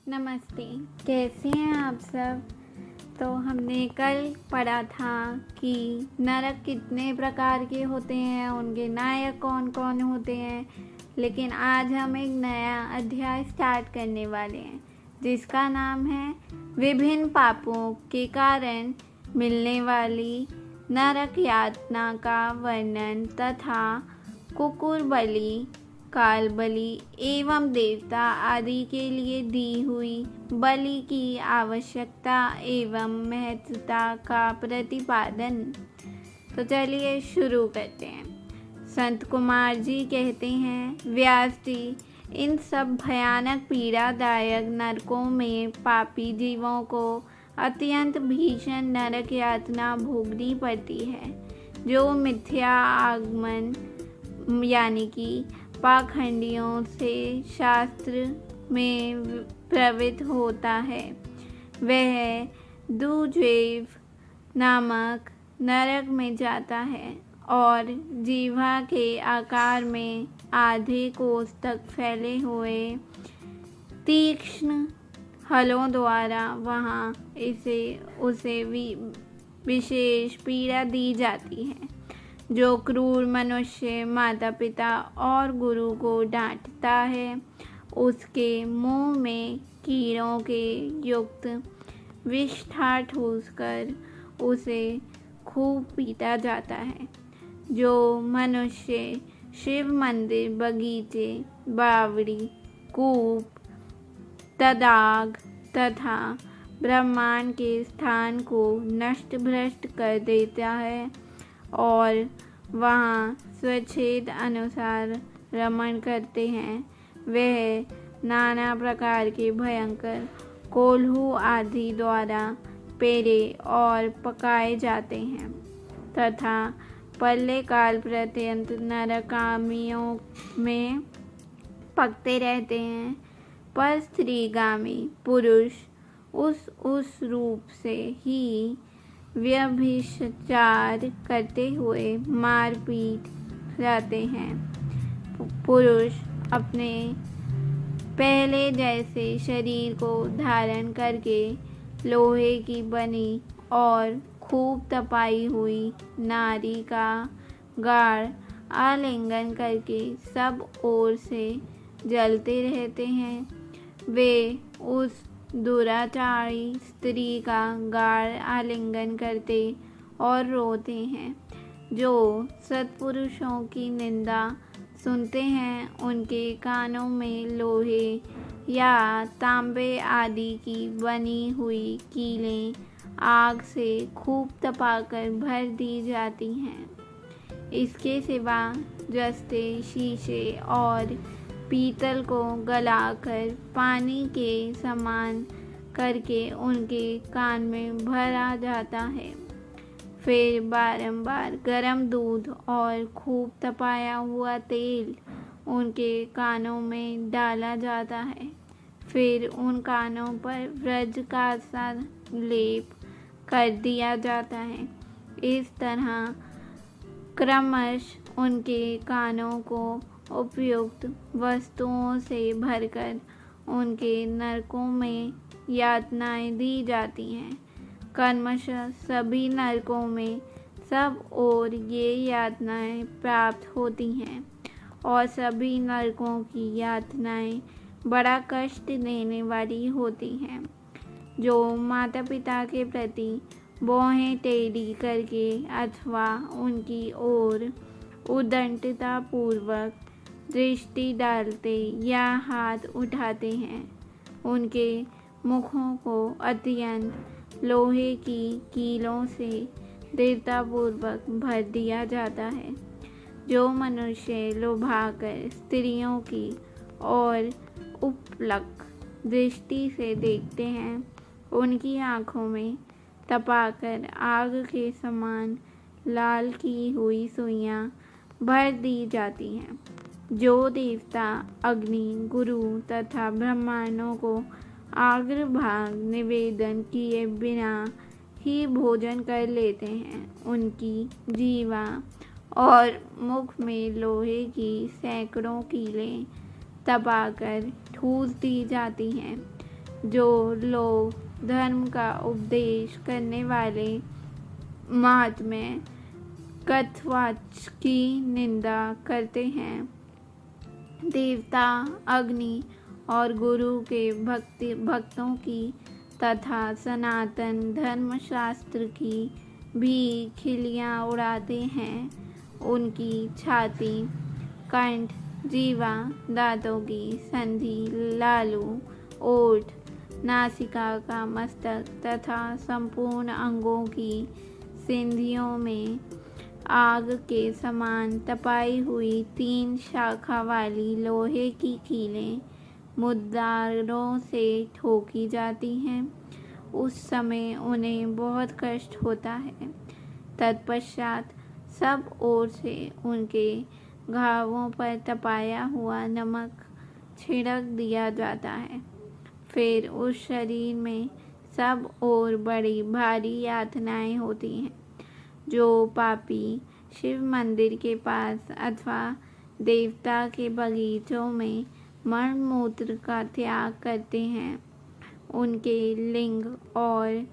नमस्ते। कैसे हैं आप सब। तो हमने कल पढ़ा था कि नरक कितने प्रकार के होते हैं, उनके नायक कौन कौन होते हैं। लेकिन आज हम एक नया अध्याय स्टार्ट करने वाले हैं जिसका नाम है विभिन्न पापों के कारण मिलने वाली नरक यातना का वर्णन तथा कुकुर बलि, काल बलि एवं देवता आदि के लिए दी हुई बलि की आवश्यकता एवं महत्वता का प्रतिपादन। तो चलिए शुरू करते हैं। संत कुमार जी कहते हैं, व्यास जी, इन सब भयानक पीड़ादायक नरकों में पापी जीवों को अत्यंत भीषण नरक यातना भोगनी पड़ती है, जो मिथ्या आगमन यानी कि पाखंडियों से शास्त्र में प्रवृत्त होता है। वह दुर्जैव नामक नरक में जाता है और जीवा के आकार में आधे कोस तक फैले हुए तीक्ष्ण हलों द्वारा वहाँ उसे विशेष पीड़ा दी जाती है। जो क्रूर मनुष्य माता पिता और गुरु को डांटता है, उसके मुंह में कीड़ों के युक्त विष्ठा ठूंसकर उसे खूब पीटा जाता है। जो मनुष्य शिव मंदिर, बगीचे, बावड़ी, कूप, तदाग तथा ब्रह्मांड के स्थान को नष्ट भ्रष्ट कर देता है और वहाँ स्वच्छेद अनुसार रमण करते हैं, वह नाना प्रकार के भयंकर कोल्हू आदि द्वारा पेरे और पकाए जाते हैं तथा प्रलय काल पर्यंत नरकामियों में पकते रहते हैं। पर स्त्रीगामी पुरुष उस रूप से ही व्यभिचार करते हुए मारपीट जाते हैं। पुरुष अपने पहले जैसे शरीर को धारण करके लोहे की बनी और खूब तपाई हुई नारी का गाढ़ आलिंगन करके सब ओर से जलते रहते हैं। वे उस दुराचारी स्त्री का गाढ़ आलिंगन करते और रोते हैं। जो सत्पुरुषों की निंदा सुनते हैं, उनके कानों में लोहे या तांबे आदि की बनी हुई कीलें आग से खूब तपाकर भर दी जाती हैं। इसके सिवा जस्ते, शीशे और पीतल को गलाकर पानी के समान करके उनके कान में भरा जाता है। फिर बारंबार गर्म दूध और खूब तपाया हुआ तेल उनके कानों में डाला जाता है। फिर उन कानों पर व्रज का सा लेप कर दिया जाता है। इस तरह क्रमश उनके कानों को उपयुक्त वस्तुओं से भरकर उनके नरकों में यातनाएं दी जाती हैं। क्रमशः सभी नरकों में सब ओर ये यातनाएं प्राप्त होती हैं और सभी नरकों की यातनाएं बड़ा कष्ट देने वाली होती हैं। जो माता पिता के प्रति भौहें टेढ़ी करके अथवा उनकी ओर उद्दंडता पूर्वक दृष्टि डालते या हाथ उठाते हैं, उनके मुखों को अत्यंत लोहे की कीलों से दृढ़तापूर्वक भर दिया जाता है। जो मनुष्य लुभाकर स्त्रियों की और उपलक दृष्टि से देखते हैं, उनकी आँखों में तपाकर आग के समान लाल की हुई सुइयां भर दी जाती हैं। जो देवता अग्नि, गुरु तथा ब्राह्मणों को अग्रभाग निवेदन किए बिना ही भोजन कर लेते हैं, उनकी जीवा और मुख में लोहे की सैकड़ों कीलें तपाकर ठूस दी जाती हैं। जो लोग धर्म का उपदेश करने वाले महात्म्य कथवाच की निंदा करते हैं, देवता, अग्नि और गुरु के भक्तों की तथा सनातन धर्मशास्त्र की भी खिल्लियाँ उड़ाते हैं, उनकी छाती, कंठ, जीवा, दांतों की संधि, लालू, ओठ, नासिका का मस्तक तथा संपूर्ण अंगों की संधियों में आग के समान तपाई हुई 3 शाखा वाली लोहे की कीलें मुद्रारों से ठोकी जाती हैं। उस समय उन्हें बहुत कष्ट होता है। तत्पश्चात सब ओर से उनके घावों पर तपाया हुआ नमक छिड़क दिया जाता है। फिर उस शरीर में सब ओर बड़ी भारी यातनाएं होती हैं। जो पापी शिव मंदिर के पास अथवा देवता के बगीचों में मलमूत्र का त्याग करते हैं, उनके लिंग और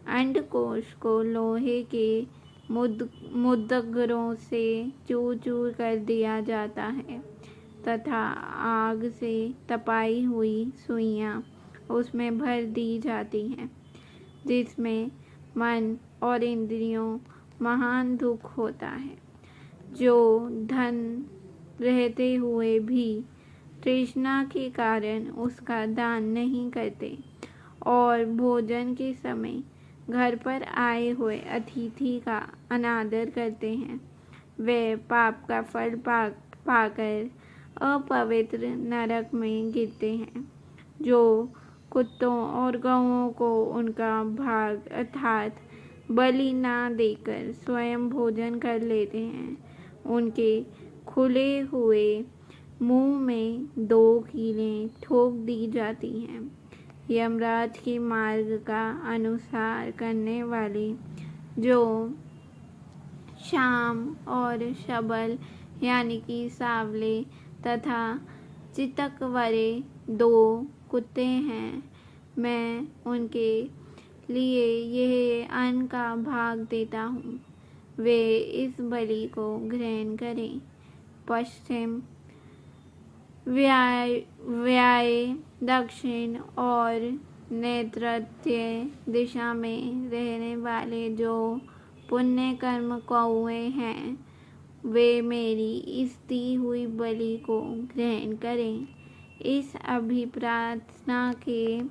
अंडकोश को लोहे के मुद्गरों से चूर चूर कर दिया जाता है तथा आग से तपाई हुई सुइयां उसमें भर दी जाती हैं, जिसमें मन और इंद्रियों महान दुख होता है। जो धन रहते हुए भी तृष्णा के कारण उसका दान नहीं करते और भोजन के समय घर पर आए हुए अतिथि का अनादर करते हैं, वे पाप का फल पाकर अपवित्र नरक में गिरते हैं। जो कुत्तों और गौओं को उनका भाग अर्थात बलि ना देकर स्वयं भोजन कर लेते हैं, उनके खुले हुए मुंह में 2 कीलें ठोक दी जाती हैं। यमराज के मार्ग का अनुसार करने वाले जो श्याम और शबल यानी कि सांवले तथा चितकबरे 2 कुत्ते हैं, मैं उनके लिए यह अन्न का भाग देता हूँ। वे इस बलि को ग्रहण करें। पश्चिम, व्याय, दक्षिण और नैऋत्य दिशा में रहने वाले जो पुण्य कर्म कौए हैं, वे मेरी इस दी हुई बलि को ग्रहण करें। इस अभिप्रार्थना के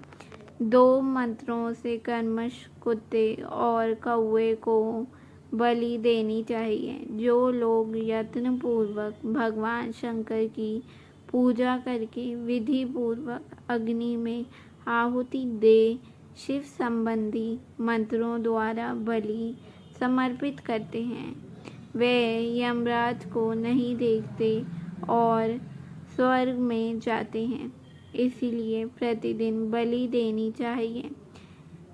2 मंत्रों से कर्मश कुत्ते और कौए को बलि देनी चाहिए। जो लोग यत्न पूर्वक भगवान शंकर की पूजा करके विधि पूर्वक अग्नि में आहुति दे शिव संबंधी मंत्रों द्वारा बलि समर्पित करते हैं, वे यमराज को नहीं देखते और स्वर्ग में जाते हैं। इसलिए प्रतिदिन बलि देनी चाहिए।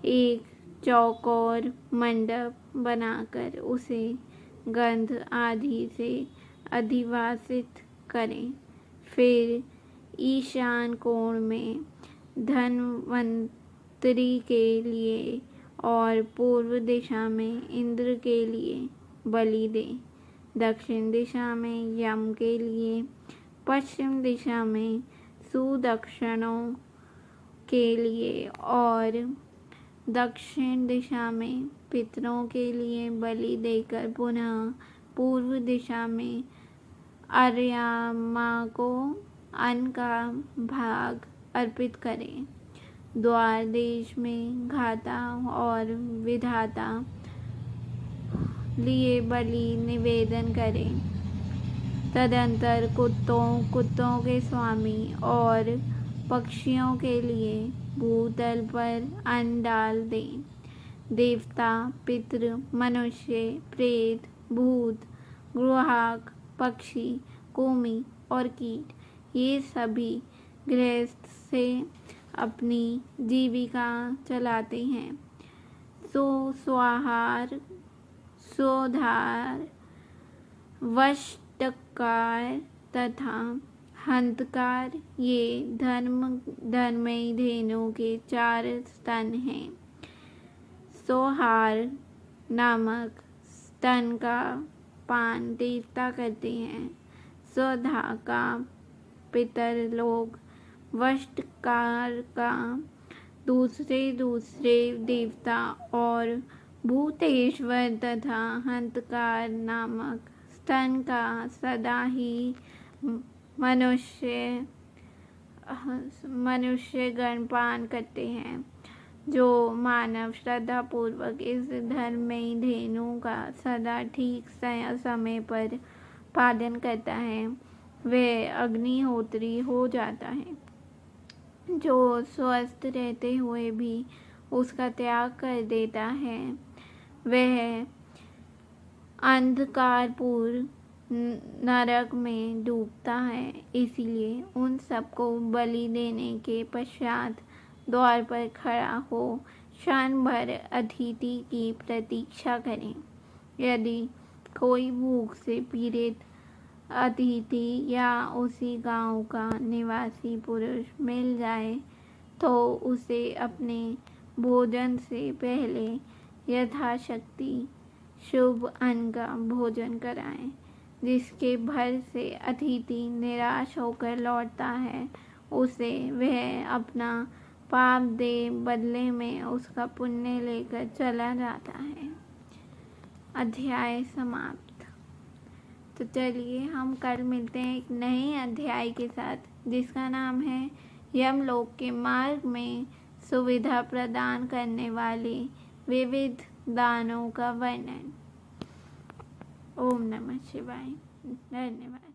एक चौकोर मंडप बनाकर उसे गंध आदि से अधिवासित करें। फिर ईशान कोण में धन्वंतरि के लिए और पूर्व दिशा में इंद्र के लिए बलि दें। दक्षिण दिशा में यम के लिए, पश्चिम दिशा में सुदक्षिणों के लिए और दक्षिण दिशा में पितरों के लिए बलि देकर पुनः पूर्व दिशा में आर्यामा को अन्न का भाग अर्पित करें। द्वार देश में घाता और विधाता लिए बलि निवेदन करें। तदंतर कुत्तों के स्वामी और पक्षियों के लिए भूतल पर अन्न डाल दें। देवता, पितृ, मनुष्य, प्रेत, भूत, ग्राहक, पक्षी, कृमि और कीट, ये सभी गृहस्थ से अपनी जीविका चलाते हैं। सो स्वाहार, सोधार, वष्टकार तथा हंतकार। ये धर्ममयी धेनु के 4 स्तन हैं। सोहार नामक स्तन का पान देवता करते हैं। स्वधा का पितर लोग, वष्टकार का दूसरे देवता और भूतेश्वर तथा हंतकार नामक स्तन का सदा ही मनुष्य गण पान करते हैं। जो मानव श्रद्धा पूर्वक इस धर्ममयी धेनु का सदा ठीक समय पर पालन करता है, वह अग्निहोत्री हो जाता है। जो स्वस्थ रहते हुए भी उसका त्याग कर देता है, वह अंधकारपूर्ण नरक में डूबता है। इसलिए उन सबको बलि देने के पश्चात द्वार पर खड़ा हो क्षण भर अतिथि की प्रतीक्षा करें। यदि कोई भूख से पीड़ित अतिथि या उसी गांव का निवासी पुरुष मिल जाए तो उसे अपने भोजन से पहले यथाशक्ति शुभ अन्न का भोजन कराएं। जिसके भर से अतिथि निराश होकर लौटता है, उसे वह अपना पाप दे बदले में उसका पुण्य लेकर चला जाता है। अध्याय समाप्त। तो चलिए हम कल मिलते हैं एक नए अध्याय के साथ, जिसका नाम है यमलोक के मार्ग में सुविधा प्रदान करने वाले विविध दानों का वर्णन। ओम नमः शिवाय। धन्यवाद।